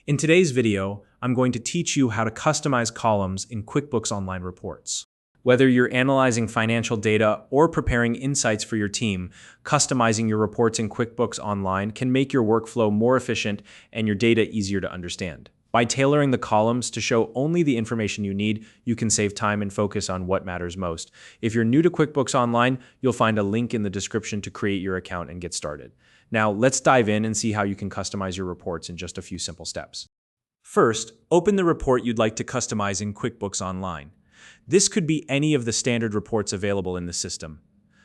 In today's video, I'm going to teach you how to customize columns in QuickBooks Online reports. Whether you're analyzing financial data or preparing insights for your team, customizing your reports in QuickBooks Online can make your workflow more efficient and your data easier to understand. By tailoring the columns to show only the information you need, you can save time and focus on what matters most. If you're new to QuickBooks Online, you'll find a link in the description to create your account and get started. Now, let's dive in and see how you can customize your reports in just a few simple steps. First, open the report you'd like to customize in QuickBooks Online. This could be any of the standard reports available in the system,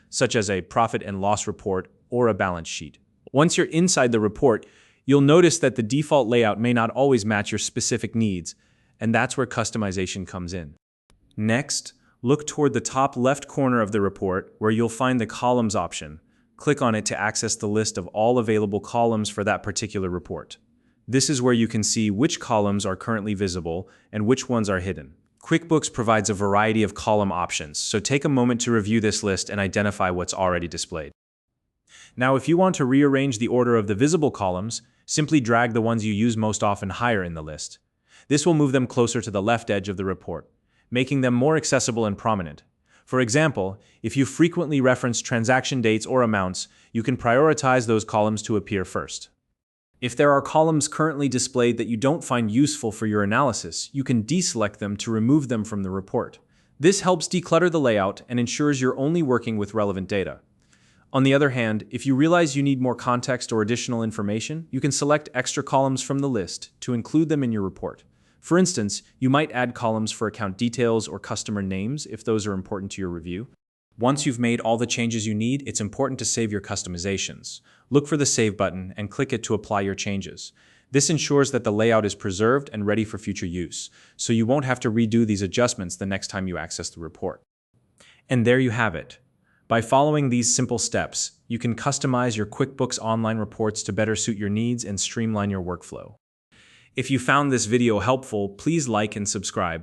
such as a profit and loss report or a balance sheet. Once you're inside the report, you'll notice that the default layout may not always match your specific needs, and that's where customization comes in. Next, look toward the top left corner of the report where you'll find the Columns option. Click on it to access the list of all available columns for that particular report. This is where you can see which columns are currently visible and which ones are hidden. QuickBooks provides a variety of column options, so take a moment to review this list and identify what's already displayed. Now, if you want to rearrange the order of the visible columns, simply drag the ones you use most often higher in the list. This will move them closer to the left edge of the report, making them more accessible and prominent. For example, if you frequently reference transaction dates or amounts, you can prioritize those columns to appear first. If there are columns currently displayed that you don't find useful for your analysis, you can deselect them to remove them from the report. This helps declutter the layout and ensures you're only working with relevant data. On the other hand, if you realize you need more context or additional information, you can select extra columns from the list to include them in your report. For instance, you might add columns for account details or customer names if those are important to your review. Once you've made all the changes you need, it's important to save your customizations. Look for the Save button and click it to apply your changes. This ensures that the layout is preserved and ready for future use, so you won't have to redo these adjustments the next time you access the report. And there you have it. By following these simple steps, you can customize your QuickBooks Online reports to better suit your needs and streamline your workflow. If you found this video helpful, please like and subscribe.